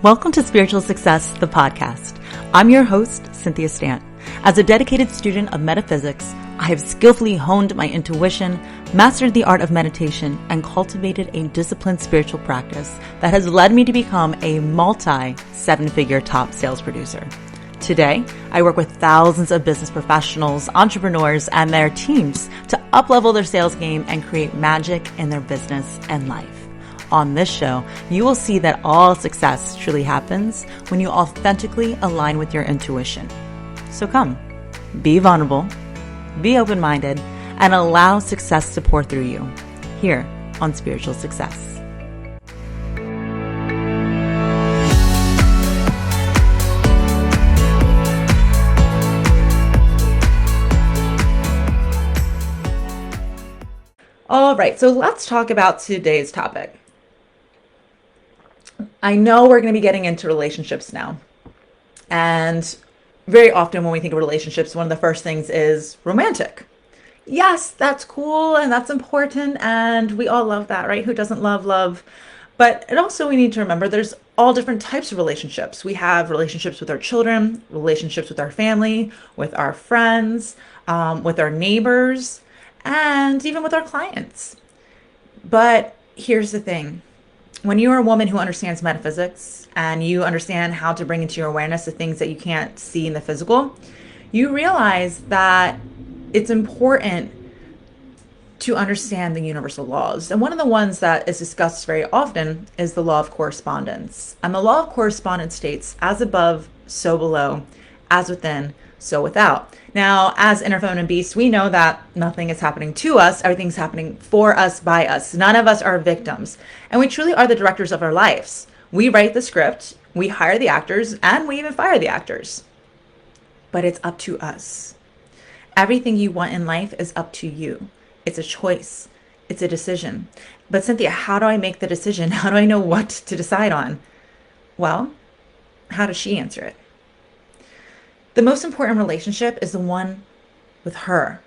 Welcome to Spiritual Success, the podcast. I'm your host, Cynthia Stant. As a dedicated student of metaphysics, I have skillfully honed my intuition, mastered the art of meditation, and cultivated a disciplined spiritual practice that has led me to become a multi-seven-figure top sales producer. Today, I work with thousands of business professionals, entrepreneurs, and their teams to up-level their sales game and create magic in their business and life. On this show, you will see that all success truly happens when you authentically align with your intuition. So come, be vulnerable, be open-minded, and allow success to pour through you here on Spiritual Success. All right, so let's talk about today's topic. I know we're going to be getting into relationships now. And very often when we think of relationships, one of the first things is romantic. Yes, that's cool and that's important and we all love that, right? Who doesn't love love? But it also, we need to remember there's all different types of relationships. We have relationships with our children, relationships with our family, with our friends, with our neighbors, and even with our clients. But here's the thing. When you're a woman who understands metaphysics and you understand how to bring into your awareness the things that you can't see in the physical, you realize that it's important to understand the universal laws. And one of the ones that is discussed very often is the law of correspondence. And the law of correspondence states, as above, so below, as within, so without. Now, as inner feminine beasts, we know that nothing is happening to us. Everything's happening for us, by us. None of us are victims. And we truly are the directors of our lives. We write the script, we hire the actors, and we even fire the actors. But it's up to us. Everything you want in life is up to you. It's a choice. It's a decision. But Cynthia, how do I make the decision? How do I know what to decide on? Well, how does she answer it? The most important relationship is the one with her,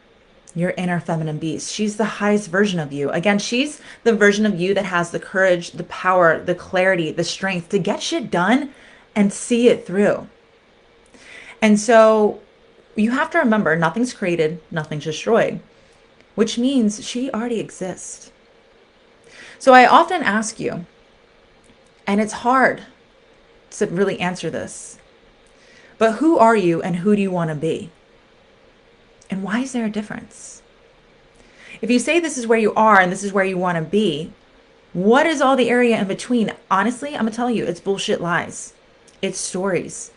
your inner feminine beast. She's the highest version of you. Again, she's the version of you that has the courage, the power, the clarity, the strength to get shit done and see it through. And so you have to remember, nothing's created, nothing's destroyed, which means she already exists. So I often ask you, and it's hard to really answer this, but who are you and who do you want to be? And why is there a difference? If you say this is where you are and this is where you want to be, what is all the area in between? Honestly, I'm going to tell you, it's bullshit lies. It's stories.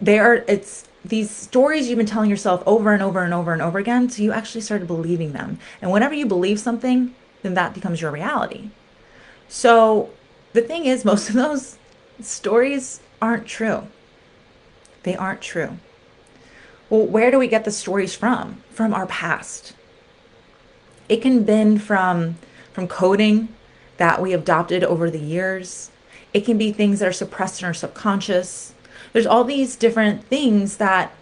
It's these stories you've been telling yourself over and over and over and over again, so you actually started believing them. And whenever you believe something, then that becomes your reality. So the thing is, most of those stories aren't true. They aren't true. Well, where do we get the stories from? From our past. It can be from coding that we adopted over the years. It can be things that are suppressed in our subconscious. There's all these different things that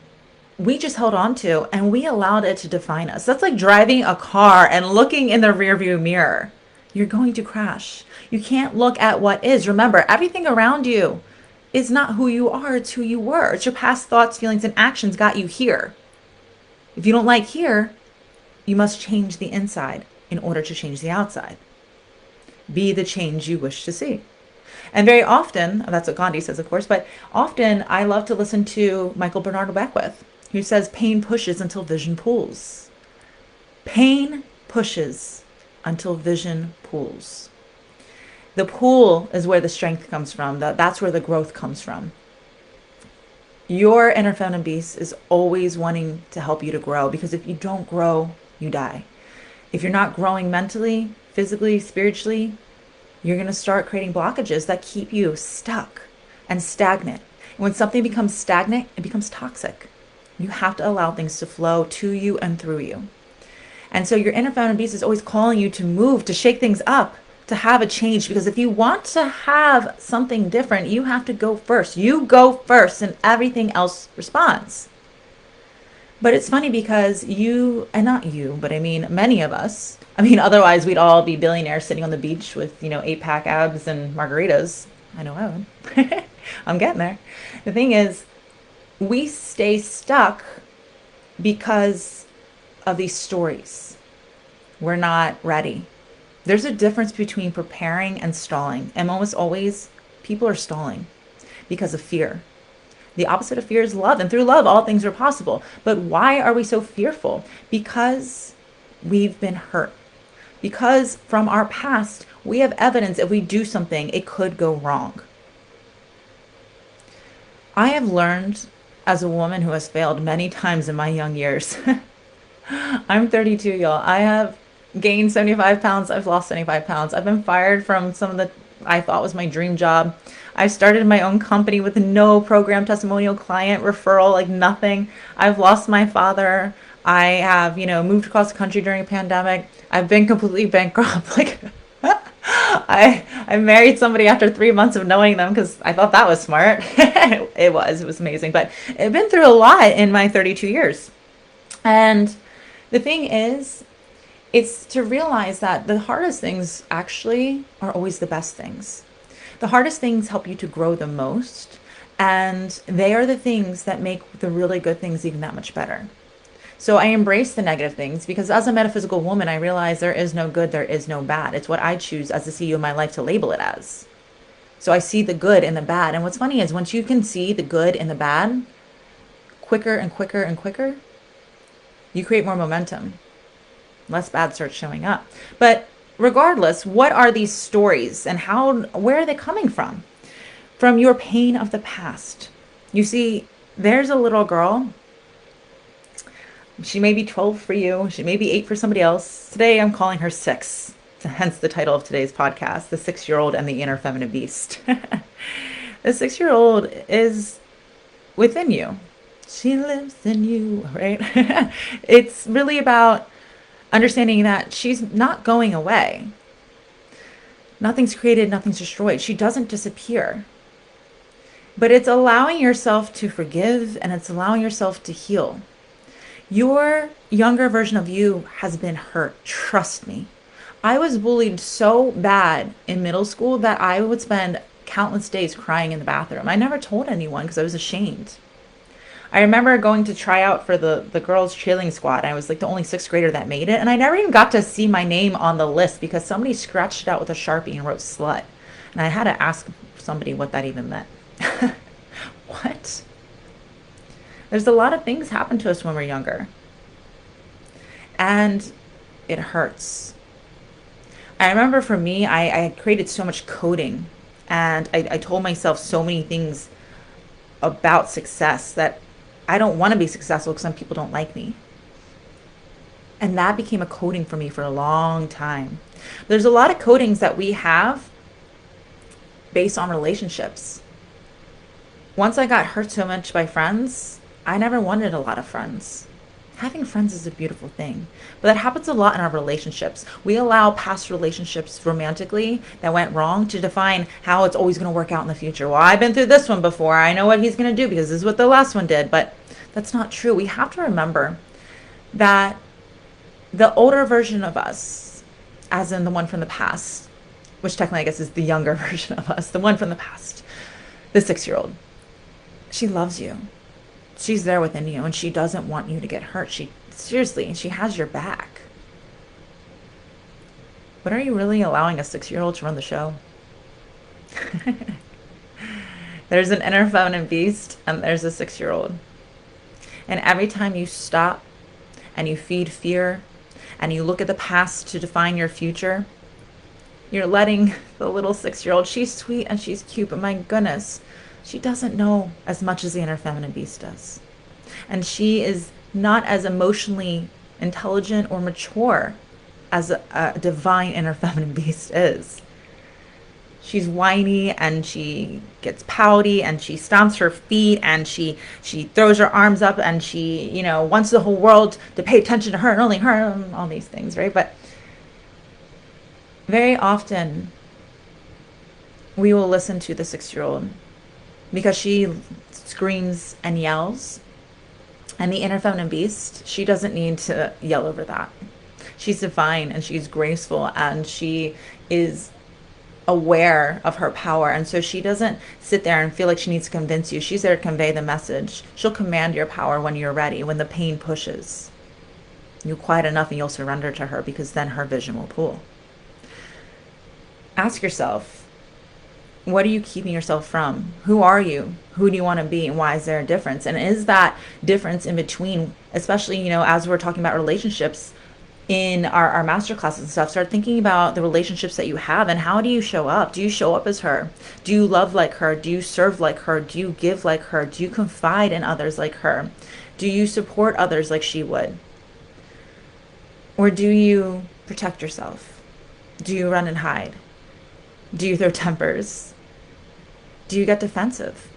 we just held on to and we allowed it to define us. That's like driving a car and looking in the rearview mirror. You're going to crash. You can't look at what is. Remember, everything around you is not who you are, it's who you were. It's your past thoughts, feelings, and actions got you here. If you don't like here, you must change the inside in order to change the outside. Be the change you wish to see. And very often, that's what Gandhi says, of course, but often I love to listen to Michael Bernardo Beckwith, who says, pain pushes until vision pulls. Pain pushes until vision pulls. The pull is where the strength comes from. That's where the growth comes from. Your inner feminine beast is always wanting to help you to grow, because if you don't grow, you die. If you're not growing mentally, physically, spiritually, you're going to start creating blockages that keep you stuck and stagnant. And when something becomes stagnant, it becomes toxic. You have to allow things to flow to you and through you. And so your inner feminine beast is always calling you to move, to shake things up, to have a change, because if you want to have something different, you have to go first. You go first and everything else responds. But it's funny because and not you, but I mean, many of us, otherwise we'd all be billionaires sitting on the beach with, 8-pack abs and margaritas. I know I would. I'm getting there. The thing is, we stay stuck because of these stories. We're not ready. There's a difference between preparing and stalling. And almost always, people are stalling because of fear. The opposite of fear is love. And through love, all things are possible. But why are we so fearful? Because we've been hurt. Because from our past, we have evidence if we do something, it could go wrong. I have learned as a woman who has failed many times in my young years. I'm 32, y'all. I have gained 75 pounds. I've lost 75 pounds. I've been fired from some of the I thought was my dream job. I started my own company with no program, testimonial, client, referral, like nothing. I've lost my father. I have, moved across the country during a pandemic. I've been completely bankrupt. Like I married somebody after 3 months of knowing them because I thought that was smart. It was amazing. But I've been through a lot in my 32 years. And the thing is, it's to realize that the hardest things actually are always the best things. The hardest things help you to grow the most, and they are the things that make the really good things even that much better. So I embrace the negative things because as a metaphysical woman, I realize there is no good, there is no bad. It's what I choose as the CEO of my life to label it as. So I see the good and the bad. And what's funny is once you can see the good and the bad quicker and quicker and quicker, you create more momentum. Less bad starts showing up. But regardless, what are these stories and where are they coming from? From your pain of the past. You see, there's a little girl. She may be 12 for you. She may be 8 for somebody else. Today, I'm calling her 6. Hence the title of today's podcast, The 6-Year-Old and the Inner Feminine Beast. The 6-year-old is within you. She lives in you, right? It's really about understanding that she's not going away. Nothing's created, nothing's destroyed. She doesn't disappear. But it's allowing yourself to forgive and it's allowing yourself to heal. Your younger version of you has been hurt. Trust me. I was bullied so bad in middle school that I would spend countless days crying in the bathroom. I never told anyone because I was ashamed. I remember going to try out for the girls cheerleading squad. I was like the only 6th grader that made it. And I never even got to see my name on the list because somebody scratched it out with a Sharpie and wrote slut. And I had to ask somebody what that even meant. What? There's a lot of things happen to us when we're younger. And it hurts. I remember for me, I created so much coding. And I told myself so many things about success that I don't want to be successful because some people don't like me. And that became a coding for me for a long time. There's a lot of codings that we have based on relationships. Once I got hurt so much by friends, I never wanted a lot of friends. Having friends is a beautiful thing, but that happens a lot in our relationships. We allow past relationships romantically that went wrong to define how it's always going to work out in the future. Well, I've been through this one before. I know what he's going to do because this is what the last one did, but that's not true. We have to remember that the older version of us, as in the one from the past, which technically I guess is the younger version of us, the one from the past, the 6-year-old, she loves you. She's there within you and she doesn't want you to get hurt. She has your back. But are you really allowing a 6-year-old to run the show? There's an inner feminine beast and there's a 6-year-old. And every time you stop and you feed fear and you look at the past to define your future, you're letting the little 6-year-old, she's sweet and she's cute, but my goodness, she doesn't know as much as the inner feminine beast does. And she is not as emotionally intelligent or mature as a divine inner feminine beast is. She's whiny and she gets pouty and she stomps her feet and she throws her arms up and she, wants the whole world to pay attention to her and only her and all these things, right? But very often we will listen to the 6-year-old because she screams and yells. And the inner feminine beast, she doesn't need to yell over that. She's divine and she's graceful and she is aware of her power. And so she doesn't sit there and feel like she needs to convince you. She's there to convey the message. She'll command your power when you're ready, when the pain pushes. You'll quiet enough and you'll surrender to her, because then her vision will pull. Ask yourself, what are you keeping yourself from? Who are you? Who do you want to be? And why is there a difference? And is that difference in between, especially, as we're talking about relationships in our master classes and stuff, start thinking about the relationships that you have and how do you show up? Do you show up as her? Do you love like her? Do you serve like her? Do you give like her? Do you confide in others like her? Do you support others like she would? Or do you protect yourself? Do you run and hide? Do you throw tempers? Do you get defensive?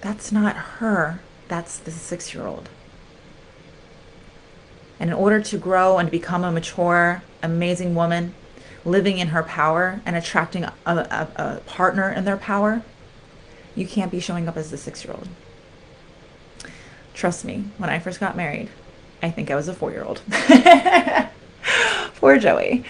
That's not her. That's the 6-year-old. And in order to grow and become a mature, amazing woman, living in her power and attracting a partner in their power, you can't be showing up as the 6-year-old. Trust me, when I first got married, I think I was a 4-year-old. Poor Joey.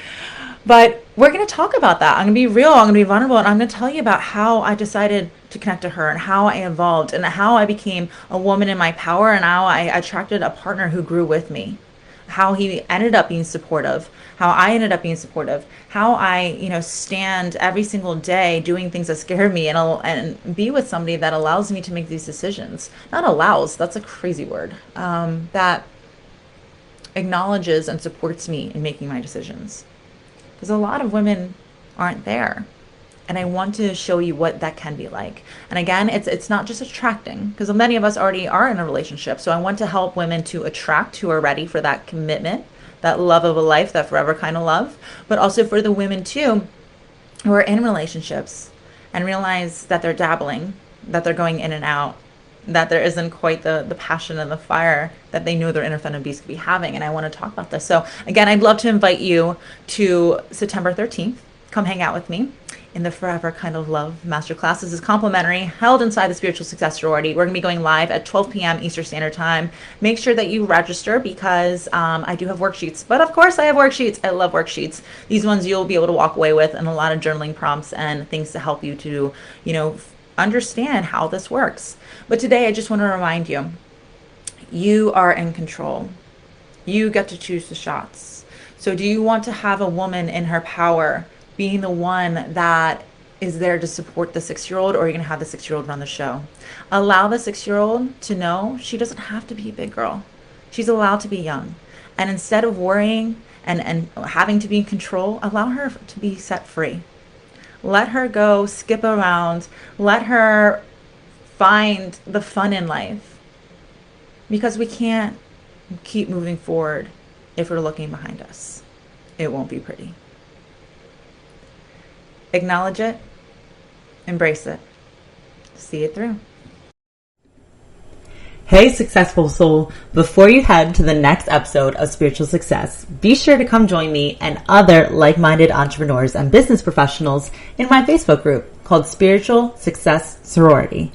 But we're going to talk about that. I'm going to be real. I'm going to be vulnerable. And I'm going to tell you about how I decided to connect to her and how I evolved and how I became a woman in my power and how I attracted a partner who grew with me. How he ended up being supportive, how I ended up being supportive, how I, stand every single day doing things that scare me and be with somebody that allows me to make these decisions. Not allows, that's a crazy word. That acknowledges and supports me in making my decisions. Because a lot of women aren't there. And I want to show you what that can be like. And again, it's not just attracting, because many of us already are in a relationship. So I want to help women to attract who are ready for that commitment, that love of a life, that forever kind of love. But also for the women too, who are in relationships and realize that they're dabbling, that they're going in and out, that there isn't quite the passion and the fire that they knew their inner feminine beast could be having. And I want to talk about this. So again, I'd love to invite you to September 13th. Come hang out with me in the Forever Kind of Love Masterclass. This is complimentary, held inside the Spiritual Success Sorority. We're going to be going live at 12 p.m. Eastern Standard Time. Make sure that you register, because I do have worksheets. But of course, I have worksheets. I love worksheets. These ones you'll be able to walk away with, and a lot of journaling prompts and things to help you to, understand how this works. But today, I just want to remind you, you are in control. You get to choose the shots. So do you want to have a woman in her power, being the one that is there to support the 6-year-old, or are you going to have the 6-year-old run the show? Allow the 6-year-old to know she doesn't have to be a big girl. She's allowed to be young. And instead of worrying and having to be in control, allow her to be set free. Let her go skip around. Let her find the fun in life. Because we can't keep moving forward if we're looking behind us. It won't be pretty. Acknowledge it, embrace it, see it through. Hey, successful soul. Before you head to the next episode of Spiritual Success, be sure to come join me and other like-minded entrepreneurs and business professionals in my Facebook group called Spiritual Success Sorority.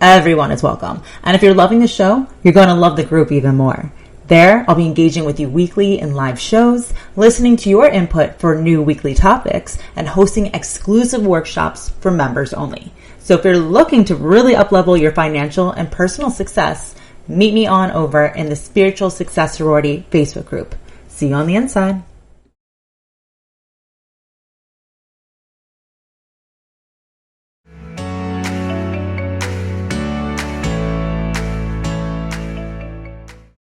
Everyone is welcome. And if you're loving the show, you're going to love the group even more. There, I'll be engaging with you weekly in live shows, listening to your input for new weekly topics, and hosting exclusive workshops for members only. So if you're looking to really uplevel your financial and personal success, meet me on over in the Spiritual Success Sorority Facebook group. See you on the inside.